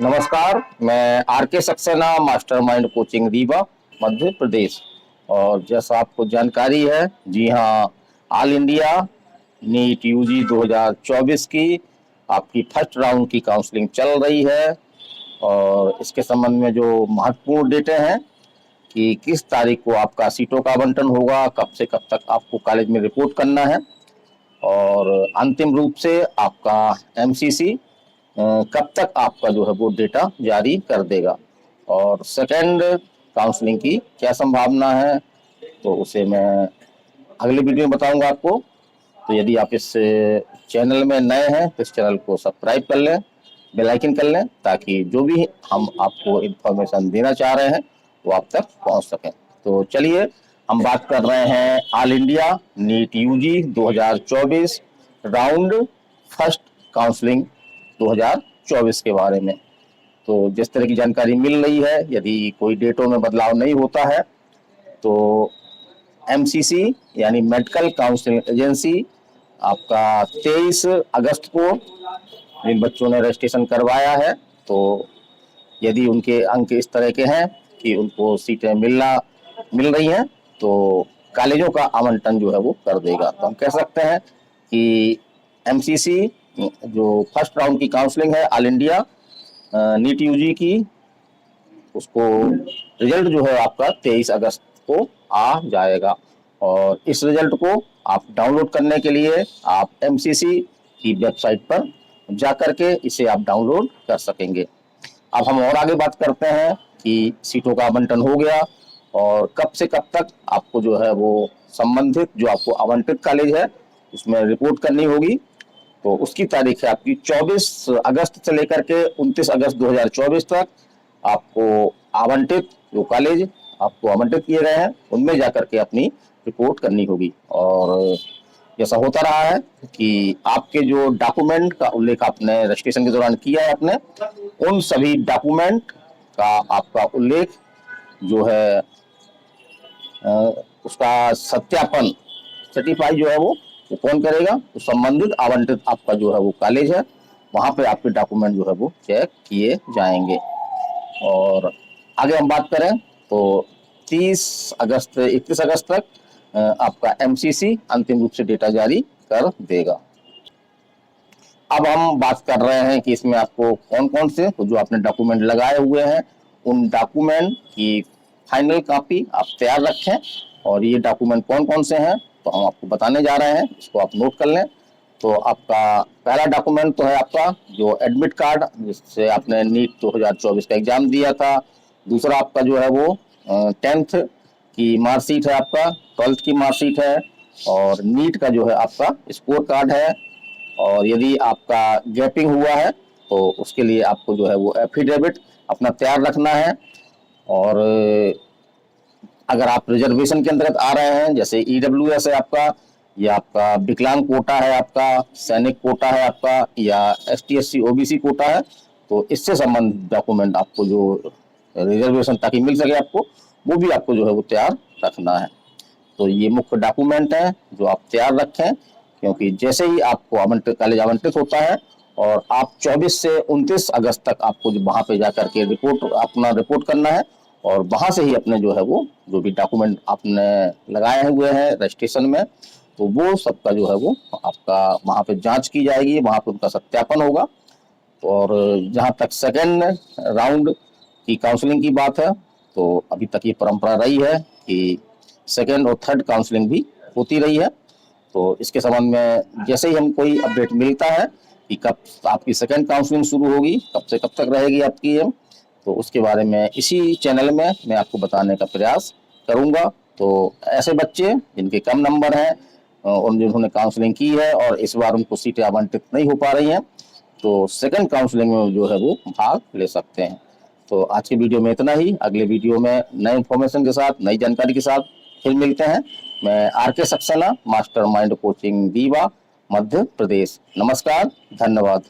नमस्कार, मैं आर के सक्सेना, मास्टरमाइंड कोचिंग रीवा, मध्य प्रदेश। और जैसा आपको जानकारी है, जी हाँ, ऑल इंडिया नीट यूजी 2024 की आपकी फर्स्ट राउंड की काउंसलिंग चल रही है। और इसके संबंध में जो महत्वपूर्ण डेटे हैं कि किस तारीख को आपका सीटों का आवंटन होगा, कब से कब तक आपको कॉलेज में रिपोर्ट करना है, और अंतिम रूप से आपका एमसीसी कब तक आपका जो है वो डेटा जारी कर देगा, और सेकेंड काउंसलिंग की क्या संभावना है, तो उसे मैं अगले वीडियो में बताऊंगा आपको। तो यदि आप इस चैनल में नए हैं तो इस चैनल को सब्सक्राइब कर लें, बेल आइकन कर लें, ताकि जो भी हम आपको इन्फॉर्मेशन देना चाह रहे हैं वो आप तक पहुंच सकें। तो चलिए, हम बात कर रहे हैं all India NEET UG 2024 round first counselling 2024 के बारे में। तो जिस तरह की जानकारी मिल रही है, यदि कोई डेटों में बदलाव नहीं होता है तो एमसीसी यानी मेडिकल काउंसलिंग एजेंसी आपका 23 अगस्त को जिन बच्चों ने रजिस्ट्रेशन करवाया है, तो यदि उनके अंक इस तरह के हैं कि उनको सीटें मिल रही हैं, तो कॉलेजों का आवंटन जो है वो कर देगा। तो हम कह सकते हैं कि एमसीसी जो फर्स्ट राउंड की काउंसलिंग है ऑल इंडिया नीट यूजी की, उसको रिजल्ट जो है आपका 23 अगस्त को आ जाएगा। और इस रिजल्ट को आप डाउनलोड करने के लिए आप एमसीसी की वेबसाइट पर जाकर के इसे आप डाउनलोड कर सकेंगे। अब हम और आगे बात करते हैं कि सीटों का आवंटन हो गया और कब से कब तक आपको जो है वो संबंधित जो आपको आवंटित कॉलेज है उसमें रिपोर्ट करनी होगी। तो उसकी तारीख है आपकी 24 अगस्त से लेकर के 29 अगस्त 2024 तक। आपको आवंटित जो कॉलेज आपको आवंटित किए गए हैं उनमें जाकर के अपनी रिपोर्ट करनी होगी। और जैसा होता रहा है कि आपके जो डॉक्यूमेंट का उल्लेख आपने रजिस्ट्रेशन के दौरान किया है अपने, उन सभी डॉक्यूमेंट का आपका उल्लेख जो है उसका सत्यापन सर्टिफाई जो है वो कौन करेगा, तो संबंधित आवंटित आपका जो है वो कॉलेज है, वहां पे आपके डॉक्यूमेंट जो है वो चेक किए जाएंगे। और आगे हम बात करें तो 30 अगस्त 31 अगस्त तक आपका एमसीसी अंतिम रूप से डेटा जारी कर देगा। अब हम बात कर रहे हैं कि इसमें आपको कौन कौन से जो आपने डॉक्यूमेंट लगाए हुए हैं उन डॉक्यूमेंट की फाइनल कॉपी आप तैयार रखें। और ये डॉक्यूमेंट कौन कौन से हैं तो हम आपको बताने जा रहे हैं, इसको आप नोट कर लें। तो आपका पहला डॉक्यूमेंट तो है आपका जो एडमिट कार्ड, जिससे आपने नीट 2024 का एग्जाम दिया था। दूसरा आपका जो है वो 10th की मार्कशीट है, आपका 12th की मार्कशीट है, और नीट का जो है आपका स्कोर कार्ड है। और यदि आपका गैपिंग हुआ है तो उसके लिए आपको जो है वो एफिडेविट अपना तैयार रखना है। और अगर आप रिजर्वेशन के अंतर्गत आ रहे हैं, जैसे ईडब्ल्यूएस है आपका, या आपका विकलांग कोटा है, आपका सैनिक कोटा है आपका, या एसटी एससी ओबीसी कोटा है, तो इससे संबंधित डॉक्यूमेंट आपको जो रिजर्वेशन ताकि मिल सके आपको, वो भी आपको जो है वो तैयार रखना है। तो ये मुख्य डॉक्यूमेंट है जो आप तैयार रखें, क्योंकि जैसे ही आपको आवंटित कॉलेज आवंटित होता है और आप 24 से 29 अगस्त तक आपको वहां पे जाकर के अपना रिपोर्ट करना है। और वहां से ही अपने जो है वो जो भी डॉक्यूमेंट आपने लगाए हुए हैं रजिस्ट्रेशन में, तो वो सबका जो है वो आपका वहां पे जांच की जाएगी, वहां पे उनका सत्यापन होगा। और जहां तक सेकेंड राउंड की काउंसलिंग की बात है, तो अभी तक ये परंपरा रही है कि सेकेंड और थर्ड काउंसलिंग भी होती रही है। तो इसके संबंध में जैसे ही हम कोई अपडेट मिलता है कि कब आपकी सेकेंड काउंसलिंग शुरू होगी, कब से कब तक रहेगी आपकी ये, तो उसके बारे में इसी चैनल में मैं आपको बताने का प्रयास करूंगा। तो ऐसे बच्चे जिनके कम नंबर हैं और जिन्होंने काउंसलिंग की है और इस बार उनको सीटें आवंटित नहीं हो पा रही हैं, तो सेकंड काउंसलिंग में जो है वो भाग ले सकते हैं। तो आज की वीडियो में इतना ही। अगले वीडियो में नए इन्फॉर्मेशन के साथ, नई जानकारी के साथ फिर मिलते हैं। मैं आर के सक्सेना, मास्टरमाइंड कोचिंग रीवा, मध्य प्रदेश। नमस्कार, धन्यवाद।